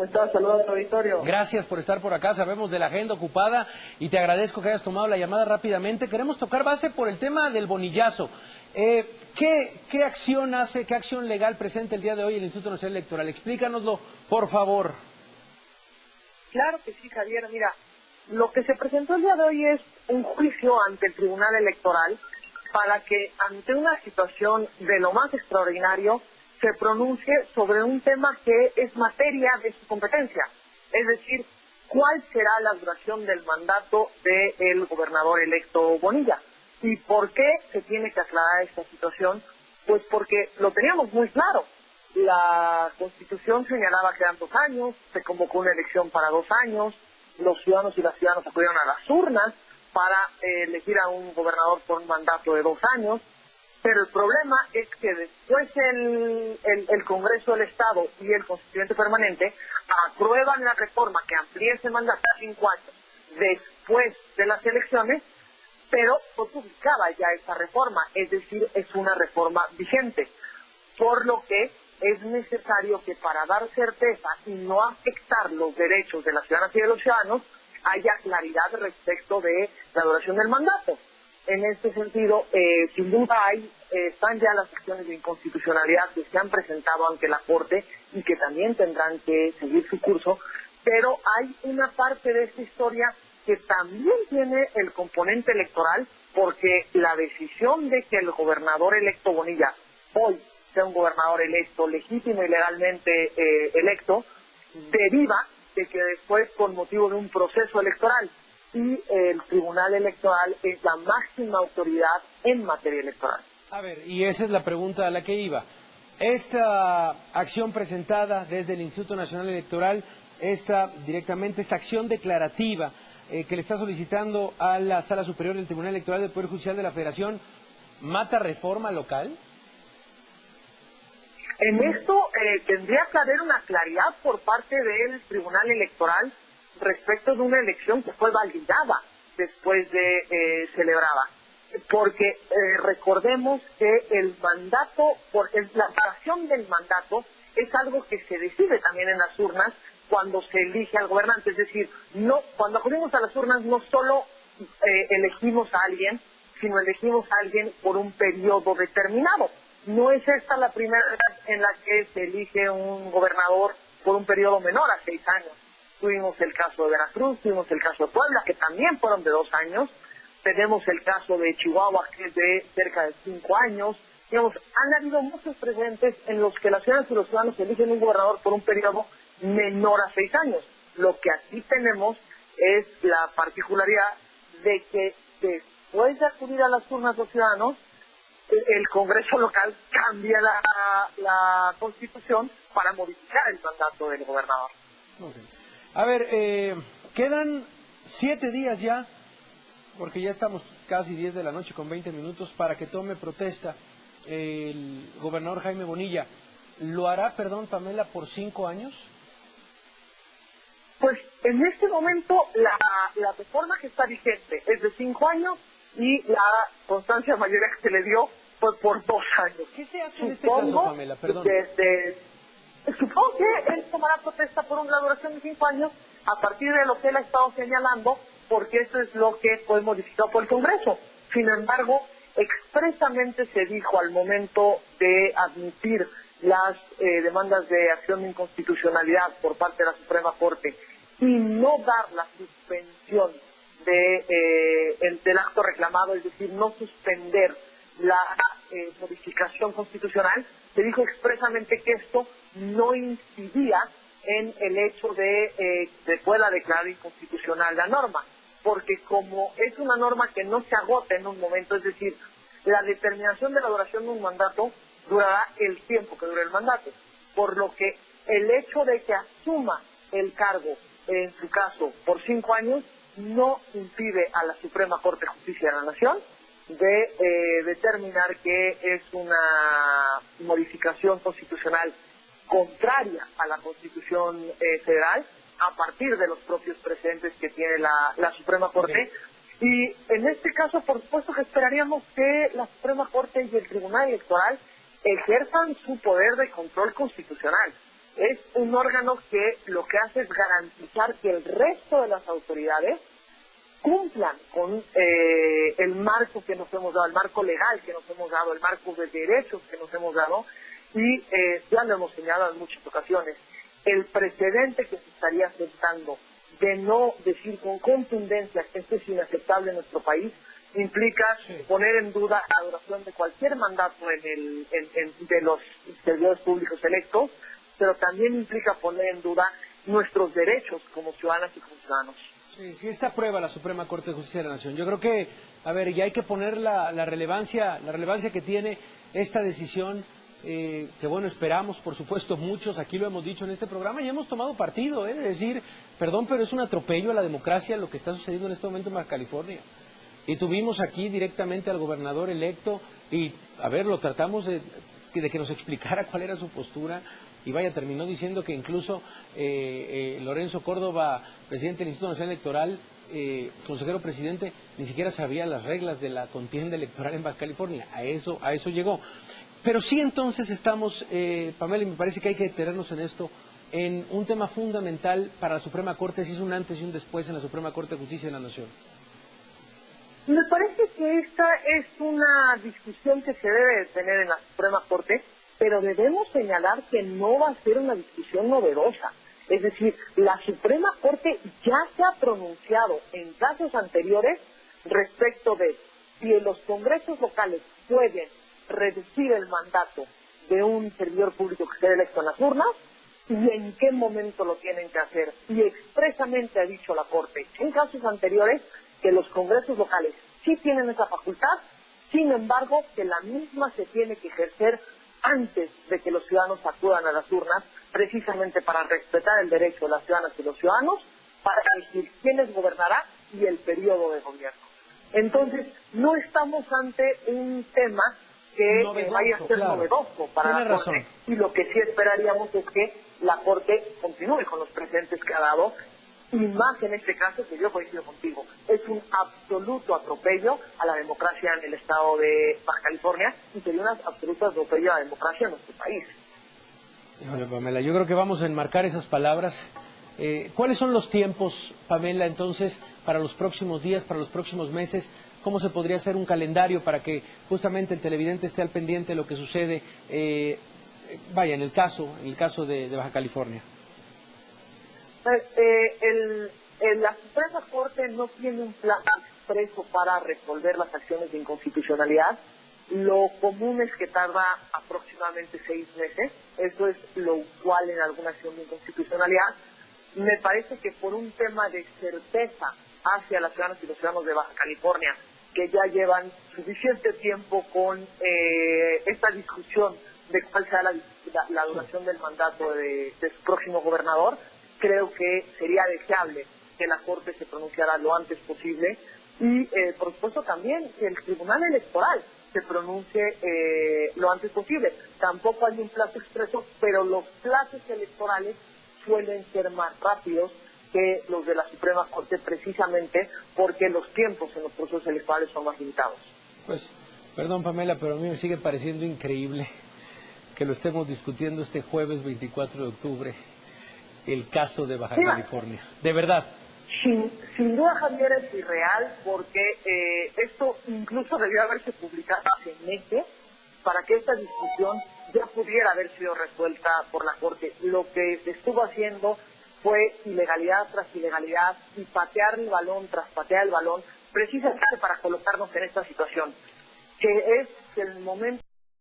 ¿Cómo estás? Saludos a tu auditorio. Gracias por estar por acá, sabemos de la agenda ocupada y te agradezco que hayas tomado la llamada rápidamente. Queremos tocar base por el tema del bonillazo. ¿Qué acción hace, qué acción legal presenta el día de hoy el Instituto Nacional Electoral? Explícanoslo, por favor. Claro que sí, Javier. Mira, lo que se presentó el día de hoy es un juicio ante el Tribunal Electoral para que, ante una situación de lo más extraordinario, se pronuncie sobre un tema que es materia de su competencia. Es decir, ¿cuál será la duración del mandato del gobernador electo Bonilla? ¿Y por qué se tiene que aclarar esta situación? Pues porque lo teníamos muy claro. La Constitución señalaba que eran 2 años, se convocó una elección para 2 años, los ciudadanos y las ciudadanas acudieron a las urnas para elegir a un gobernador por un mandato de 2 años, pero el problema es que después el Congreso del Estado y el Constituyente Permanente aprueban la reforma que amplía ese mandato a 5 años después de las elecciones, pero no publicaba ya esa reforma, es decir, es una reforma vigente, por lo que es necesario que para dar certeza y no afectar los derechos de las ciudadanas y de los ciudadanos, haya claridad respecto de la duración del mandato. En este sentido, sin duda están ya las acciones de inconstitucionalidad que se han presentado ante la Corte y que también tendrán que seguir su curso, pero hay una parte de esta historia que también tiene el componente electoral, porque la decisión de que el gobernador electo Bonilla hoy sea un gobernador electo, legítimo y legalmente electo, deriva de que después, con motivo de un proceso electoral, y el Tribunal Electoral es la máxima autoridad en materia electoral. A ver, y esa es la pregunta a la que iba. Esta acción presentada desde el Instituto Nacional Electoral, esta acción declarativa que le está solicitando a la Sala Superior del Tribunal Electoral del Poder Judicial de la Federación, ¿mata reforma local? En esto tendría que haber una claridad por parte del Tribunal Electoral respecto de una elección que fue validada después de celebrada. Porque recordemos que el mandato, la duración del mandato es algo que se decide también en las urnas cuando se elige al gobernante. Es decir, cuando acudimos a las urnas no solo elegimos a alguien, sino elegimos a alguien por un periodo determinado. No es esta la primera vez en la que se elige un gobernador por un periodo menor a 6 años. Tuvimos el caso de Veracruz, tuvimos el caso de Puebla, que también fueron de 2 años. Tenemos el caso de Chihuahua, que es de cerca de 5 años. Digamos, han habido muchos precedentes en los que las ciudadanas y los ciudadanos eligen un gobernador por un periodo menor a 6 años. Lo que aquí tenemos es la particularidad de que después de acudir a las urnas los ciudadanos, el Congreso local cambia la Constitución para modificar el mandato del gobernador. Okay. A ver, quedan 7 días ya, porque ya estamos casi 10 de la noche con 20 minutos, para que tome protesta el gobernador Jaime Bonilla. ¿Lo hará, Pamela, por 5 años? Pues en este momento la reforma que está vigente es de 5 años y la constancia mayoría que se le dio fue por 2 años. ¿Qué se hace en este caso, Pamela? Perdón. Supongo que él tomará protesta por una duración de 5 años a partir de lo que él ha estado señalando, porque eso es lo que fue modificado por el Congreso. Sin embargo, expresamente se dijo al momento de admitir las demandas de acción de inconstitucionalidad por parte de la Suprema Corte y no dar la suspensión del acto reclamado, es decir, no suspender la modificación constitucional, se dijo expresamente que esto no incidía en el hecho de que pueda declarar inconstitucional la norma, porque como es una norma que no se agota en un momento, es decir, la determinación de la duración de un mandato durará el tiempo que dure el mandato, por lo que el hecho de que asuma el cargo, en su caso, por 5 años, no impide a la Suprema Corte de Justicia de la Nación de determinar que es una modificación constitucional contraria a la Constitución federal a partir de los propios precedentes que tiene la Suprema Corte. Y en este caso, por supuesto que esperaríamos que la Suprema Corte y el Tribunal Electoral ejerzan su poder de control constitucional. Es un órgano que lo que hace es garantizar que el resto de las autoridades cumplan con el marco que nos hemos dado, el marco legal que nos hemos dado, el marco de derechos que nos hemos dado, y ya lo hemos señalado en muchas ocasiones. El precedente que se estaría sentando de no decir con contundencia que esto es inaceptable en nuestro país implica poner en duda la duración de cualquier mandato de los servidores públicos electos, pero también implica poner en duda nuestros derechos como ciudadanas y como ciudadanos. Sí, esta prueba la Suprema Corte de Justicia de la Nación. Yo creo que, a ver, ya hay que poner la relevancia que tiene esta decisión, que bueno, esperamos, por supuesto, muchos, aquí lo hemos dicho en este programa, y hemos tomado partido, de decir, perdón, pero es un atropello a la democracia lo que está sucediendo en este momento en Baja California. Y tuvimos aquí directamente al gobernador electo, y, a ver, lo tratamos de que nos explicara cuál era su postura, y vaya, terminó diciendo que incluso Lorenzo Córdoba, presidente del Instituto Nacional Electoral, consejero presidente, ni siquiera sabía las reglas de la contienda electoral en Baja California. A eso llegó. Pero sí, entonces estamos, Pamela, y me parece que hay que detenernos en esto, en un tema fundamental para la Suprema Corte, si es un antes y un después en la Suprema Corte de Justicia de la Nación. Me parece que esta es una discusión que se debe de tener en la Suprema Corte, pero debemos señalar que no va a ser una discusión novedosa. Es decir, la Suprema Corte ya se ha pronunciado en casos anteriores respecto de si los congresos locales pueden reducir el mandato de un servidor público que sea electo en las urnas y en qué momento lo tienen que hacer. Y expresamente ha dicho la Corte en casos anteriores que los congresos locales sí tienen esa facultad, sin embargo, que la misma se tiene que ejercer antes de que los ciudadanos acudan a las urnas, precisamente para respetar el derecho de las ciudadanas y los ciudadanos, para elegir quién les gobernará y el periodo de gobierno. Entonces, no estamos ante un tema que vaya a ser novedoso para la Corte, y lo que sí esperaríamos es que la Corte continúe con los precedentes que ha dado, y más en este caso, que yo coincido contigo, es un absoluto atropello a la democracia en el estado de Baja California y sería un absoluto atropello a la democracia en nuestro país. Híjole, Pamela, yo creo que vamos a enmarcar esas palabras. ¿Cuáles son los tiempos, Pamela, entonces, para los próximos días, para los próximos meses? ¿Cómo se podría hacer un calendario para que justamente el televidente esté al pendiente de lo que sucede, en el caso de Baja California? La Suprema Corte no tiene un plan expreso para resolver las acciones de inconstitucionalidad. Lo común es que tarda aproximadamente 6 meses. Eso es lo usual en alguna acción de inconstitucionalidad. Me parece que por un tema de certeza hacia las ciudadanas y los ciudadanos de Baja California, que ya llevan suficiente tiempo con esta discusión de cuál será la duración del mandato de su próximo gobernador, creo que sería deseable que la Corte se pronunciara lo antes posible y, por supuesto, también que el Tribunal Electoral se pronuncie lo antes posible. Tampoco hay un plazo expreso, pero los plazos electorales suelen ser más rápidos que los de la Suprema Corte, precisamente porque los tiempos en los procesos electorales son más limitados. Pues, perdón, Pamela, pero a mí me sigue pareciendo increíble que lo estemos discutiendo este jueves 24 de octubre. El caso de Baja California, de verdad. Sin duda, Javier, es irreal, porque esto incluso debió haberse publicado hace meses para que esta discusión ya pudiera haber sido resuelta por la Corte. Lo que se estuvo haciendo fue ilegalidad tras ilegalidad y patear el balón tras patear el balón, precisamente para colocarnos en esta situación, que es el momento